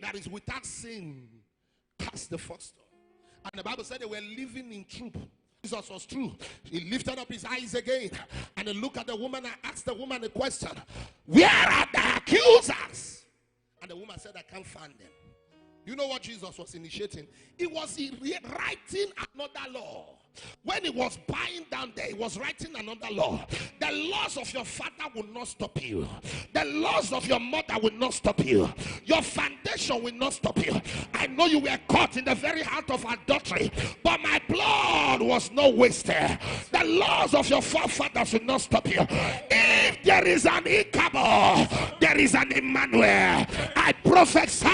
that is without sin cast the first stone. And the Bible said they were living in truth. Jesus was true. He lifted up his eyes again and he looked at the woman and asked the woman a question. Where are the accusers? And the woman said, I can't find them. You know what Jesus was initiating? He was writing another law. When he was buying down there, he was writing another law. The laws of your father will not stop you. The laws of your mother will not stop you. Your foundation will not stop you. I know you were caught in the very heart of adultery, but my blood was not wasted. The laws of your forefathers will not stop you. If there is an Ichabod, there is an Emmanuel. I prophesy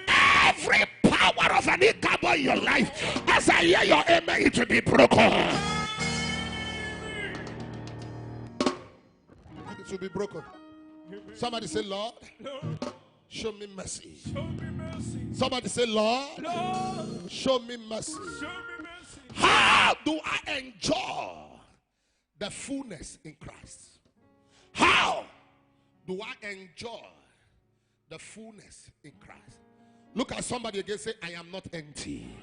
every power of an Ichabod in your life, as I hear your amen, it will be broken. It will be broken. Somebody say, Lord, show me mercy. Somebody say, Lord, show me mercy. How do I enjoy the fullness in Christ? How do I enjoy the fullness in Christ? Look at somebody again, say, I am not empty.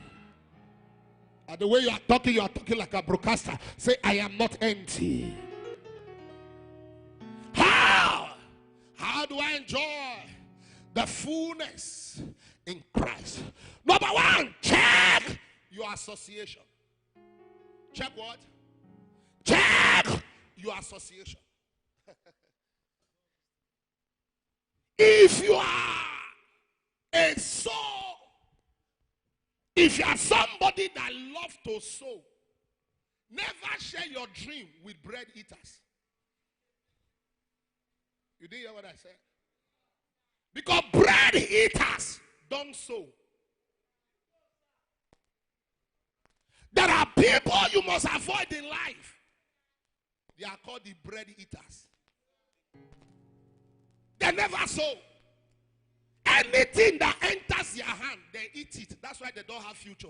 And the way you are talking like a broadcaster. Say, I am not empty. How do I enjoy the fullness in Christ? Number one, check your association. Check what? Check your association. If you are a soul, if you are somebody that loves to sow, never share your dream with bread eaters. You didn't hear what I said? Because bread eaters don't sow. There are people you must avoid in life. They are called the bread eaters. They never sow. Anything that enters their hand, they eat it. That's why they don't have future.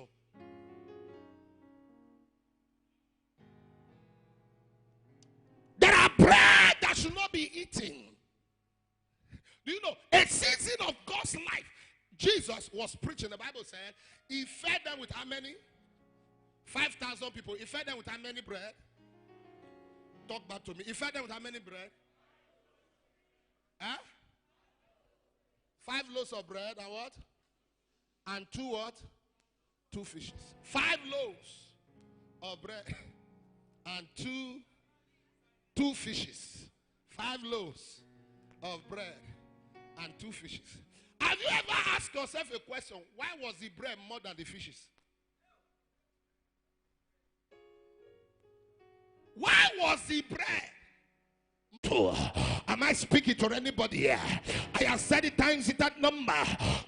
There are bread that should not be eaten. Do you know, a season of God's life, Jesus was preaching. The Bible said he fed them with how many? 5,000 people. He fed them with how many bread? Talk back to me. He fed them with how many bread? Huh? 5 loaves of bread and what? And 2 what? 2 fishes. 5 loaves of bread and 2 fishes. 5 loaves of bread and 2 fishes. Have you ever asked yourself a question? Why was the bread more than the fishes? Why was the bread? Am I speaking to anybody here? I have said it times in that number.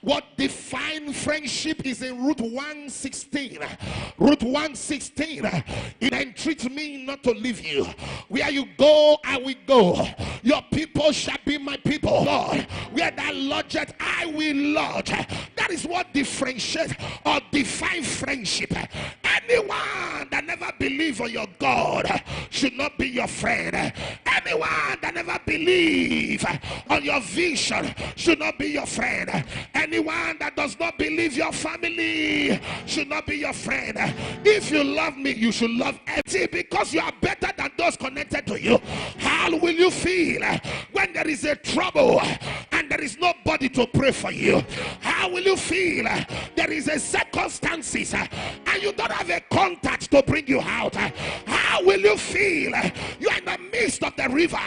What defines friendship is in Route 116. Route 116. It entreats me not to leave you. Where you go, I will go. Your people shall be my people. Lord, where thou lodgest, I will lodge. That is what differentiates or defines friendship. Anyone that never believes on your God should not be your friend. Anyone that never believes on your vision should not be your friend. Anyone that does not believe your family should not be your friend. If you love me, you should love empty, because you are better than those connected to you. How will you feel when there is a trouble and there is nobody to pray for you? How will you feel there is a circumstances and you don't have a contact to bring you out? How will you feel you are in the midst of the river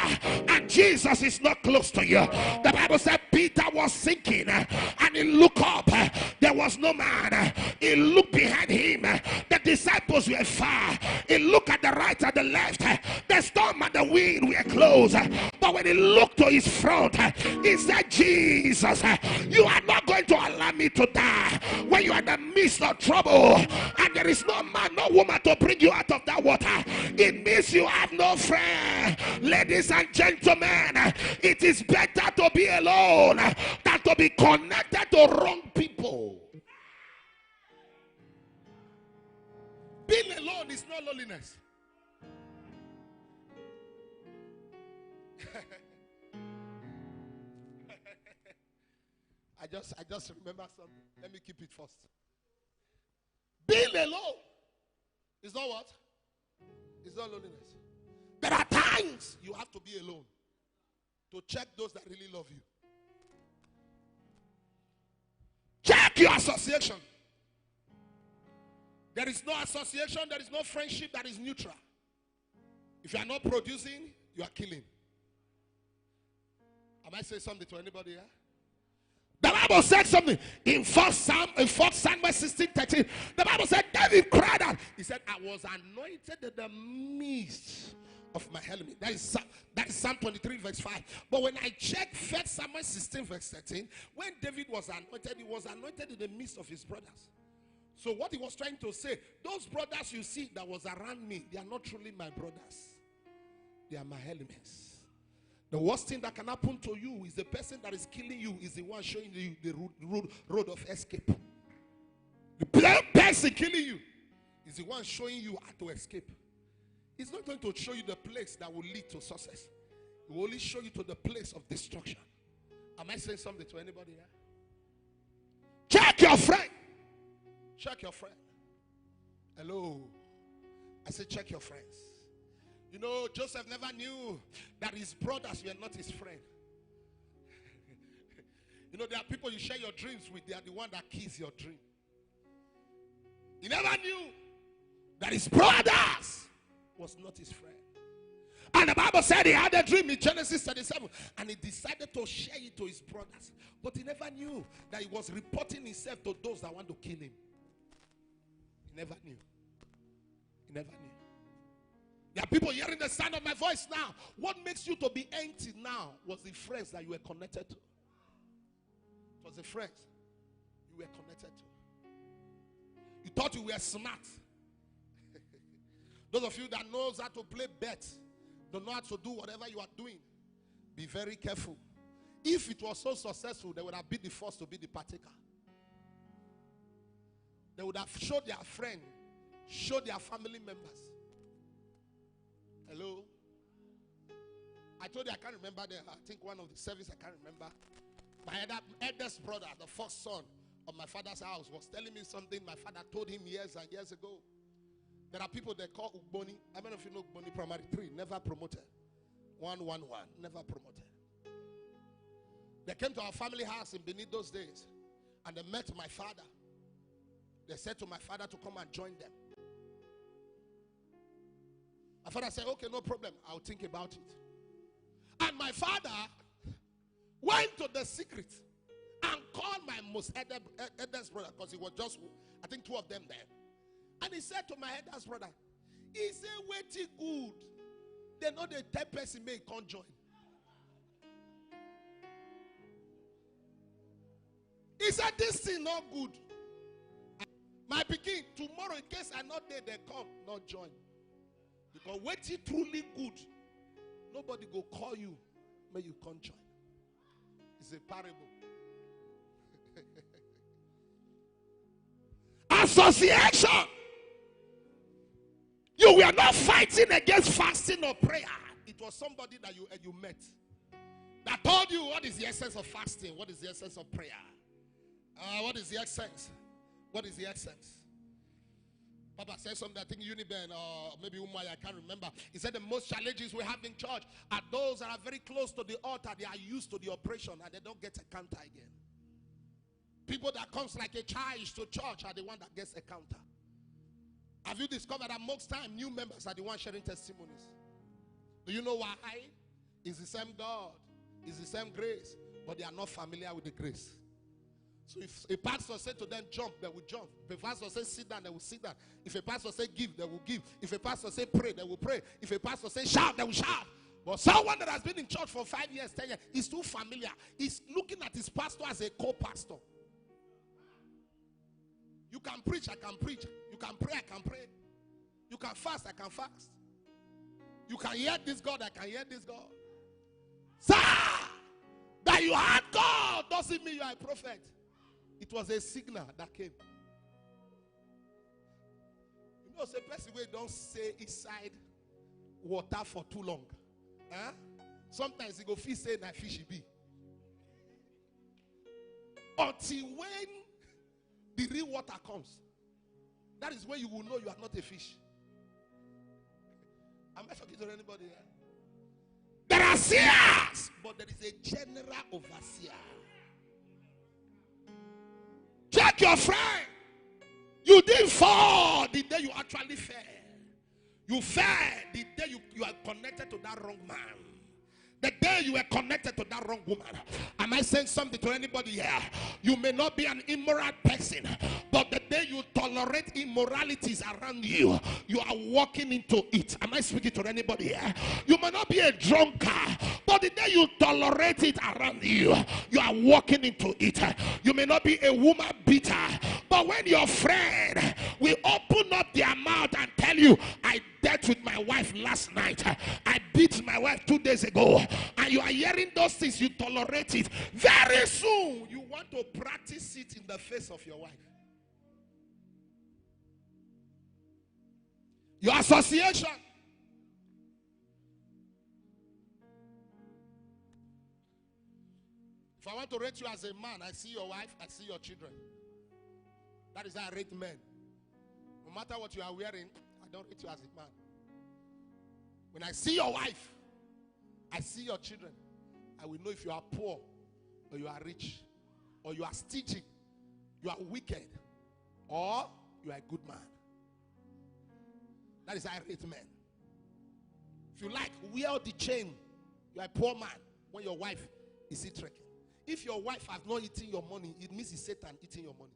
and Jesus is not close to you? The Bible said Peter was sinking and he looked up. There was no man. He looked behind him. The disciples were far. He looked at the right and the left. The storm and the wind were close. But when he looked to his front, he said, Jesus, you are not going to allow me to die. When you are in the midst of trouble and there is no man, no woman to bring you out of that water, it means you have no friend. Ladies and gentlemen, it is better to be alone than to be connected to wrong people. Being alone is not loneliness. I just remember something. Let me keep it first. Being alone is not what? It's not loneliness. There are times you have to be alone to check those that really love you. Check your association. There is no association, there is no friendship that is neutral. If you are not producing, you are killing. Am I saying something to anybody here? The Bible said something in 4 Samuel 16:13. The Bible said David cried out. He said, I was anointed in the midst of my enemy. That is Psalm 23 verse 5. But when I check 1 Samuel 16 verse 13, when David was anointed, he was anointed in the midst of his brothers. So what he was trying to say, those brothers you see that was around me, they are not truly my brothers. They are my enemies. The worst thing that can happen to you is the person that is killing you is the one showing you the road of escape. The person killing you is the one showing you how to escape. He's not going to show you the place that will lead to success. He will only show you to the place of destruction. Am I saying something to anybody here? Check your friend. Check your friend. Hello. I said check your friends. You know, Joseph never knew that his brothers were not his friend. You know, there are people you share your dreams with. They are the one that kills your dream. He never knew that his brothers was not his friend. And the Bible said he had a dream in Genesis 37. And he decided to share it to his brothers. But he never knew that he was reporting himself to those that want to kill him. He never knew. He never knew. There are people hearing the sound of my voice now. What makes you to be empty now was the friends that you were connected to. It was the friends you were connected to. You thought you were smart. Those of you that knows how to play bets, don't know how to do whatever you are doing, be very careful. If it was so successful, they would have been the first to be the partaker. They would have showed their friend, showed their family members. Hello? I told you I can't remember I think one of the service I can't remember. My eldest brother, the first son of my father's house, was telling me something my father told him years and years ago. There are people they call Ugboni. I don't know if you know Ugboni Primary 3, never promoted. 111, never promoted. They came to our family house in Benin those days, and they met my father. They said to my father to come and join them. My father said, okay, no problem. I'll think about it. And my father went to the secret and called my most eldest brother, because he was just, I think, 2 of them there. And he said to my eldest brother, he said, waiting good. They know the 10 person may can't join. He said, this thing not good. My pikin, tomorrow in case I'm not there, they come, not join. Because waiting truly good, nobody go call you, may you can't join. It's a parable. Association. You were not fighting against fasting or prayer. It was somebody that you met that told you what is the essence of fasting, what is the essence of prayer. What is the essence? What is the essence? Papa said something, I think Uniben or maybe Umay, I can't remember. He said the most challenges we have in church are those that are very close to the altar. They are used to the operation and they don't get a counter again. People that comes like a child to church are the one that gets a counter. Have you discovered that most time new members are the ones sharing testimonies? Do you know why? It's the same God. It's the same grace. But they are not familiar with the grace. So if a pastor said to them jump, they will jump. If a pastor says sit down, they will sit down. If a pastor says give, they will give. If a pastor says pray, they will pray. If a pastor says shout, they will shout. But someone that has been in church for 5 years, 10 years, is too familiar. He's looking at his pastor as a co-pastor. You can preach, I can preach. You can pray, I can pray. You can fast, I can fast. You can hear this God, I can hear this God. Sir, that you had God doesn't mean you are a prophet. It was a signal that came. You know, say person where don't stay inside water for too long. Huh? Sometimes you go fish say na fishy be. until when the real water comes. That is when you will know you are not a fish. Am I talking to anybody here? There are seers, but there is a general overseer. Check your friend. You didn't fall the day you actually fell. You fell the day you are connected to that wrong man. The day you were connected to that wrong woman. Am I saying something to anybody here? You may not be an immoral person, but the day you tolerate immoralities around you, you are walking into it. Am I speaking to anybody here? You may not be a drunkard, but the day you tolerate it around you, you are walking into it. You may not be a woman beater, but when your friend will open up their mouth and tell you, I dealt with my wife last night, I beat my wife 2 days ago, and you are hearing those things, you tolerate it. Very soon, you want to practice it in the face of your wife. Your association. If I want to rate you as a man, I see your wife, I see your children. That is how I rate men. No matter what you are wearing, I don't rate you as a man. When I see your wife, I see your children, I will know if you are poor or you are rich, or you are stingy, you are wicked, or you are a good man. That is how I rate men. If you like, wear the chain. You are a poor man when your wife is trekking. If your wife has not eaten your money, it means it's Satan eating your money.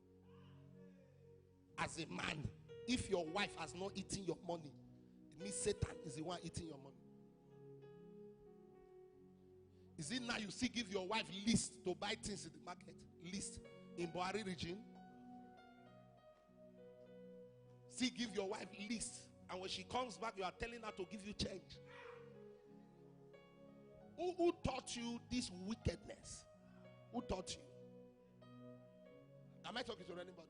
As a man, if your wife has not eaten your money, it means Satan is the one eating your money. Is it now you still give your wife list to buy things in the market? List in Buhari region? Still give your wife list, and when she comes back, you are telling her to give you change. Who taught you this wickedness? Who taught you? Am I talking to anybody?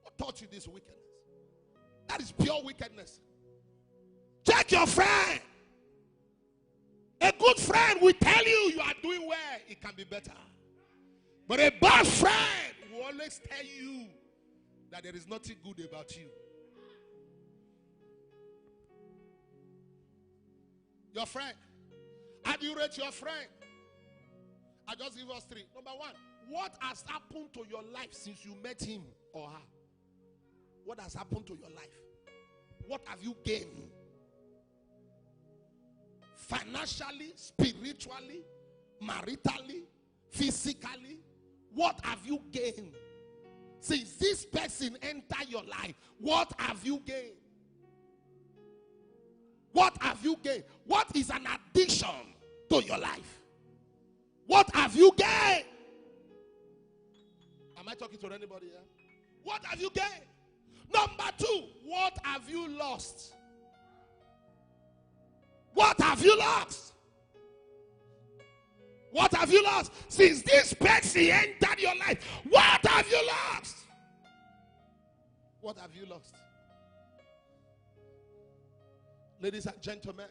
Who taught you this wickedness? That is pure wickedness. Check your friend. A good friend will tell you you are doing well. It can be better. But a bad friend will always tell you that there is nothing good about you. Your friend. How do you rate your friend? I just give us 3. Number 1, what has happened to your life since you met him or her? What has happened to your life? What have you gained? Financially, spiritually, maritally, physically, what have you gained? Since this person entered your life, what have you gained? What have you gained? What is an addiction to your life? What have you gained? Am I talking to anybody here? What have you gained? Number 2, what have you lost? What have you lost? What have you lost? Since this person entered your life, what have you lost? What have you lost? Ladies and gentlemen,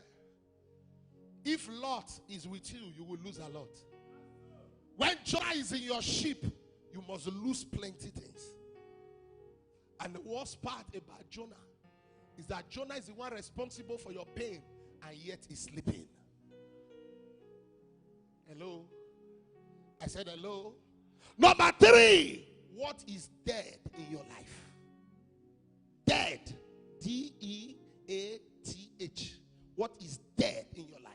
if Lot is with you, you will lose a lot. When Jonah is in your ship, you must lose plenty things. And the worst part about Jonah is that Jonah is the one responsible for your pain, and yet he's sleeping. Hello? I said hello. Number 3, what is dead in your life? Dead. D-E-A-T-H. What is dead in your life?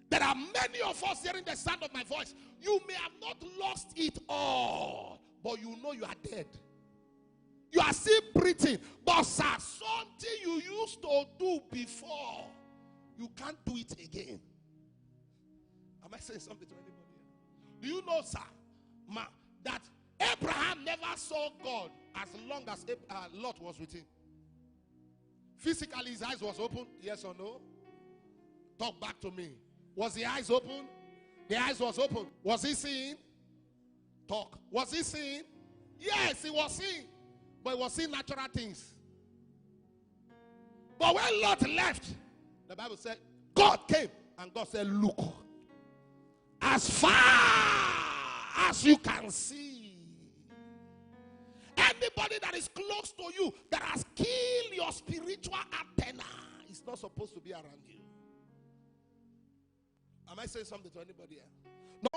There are many of us hearing the sound of my voice. You may have not lost it all, but you know you are dead. You are still breathing, but sir, something you used to do before, you can't do it again. Am I saying something to anybody? Do you know, sir, that Abraham never saw God as long as Lot was with him? Physically, his eyes was open, yes or no? Talk back to me. Was the eyes open? The eyes was open. Was he seeing? Talk. Was he seeing? Yes, he was seeing. But he was seeing natural things. But when Lot left, the Bible said, God came and God said, look, as far as you can see. Anybody that is close to you that has killed your spiritual antenna is not supposed to be around you. Am I saying something to anybody here?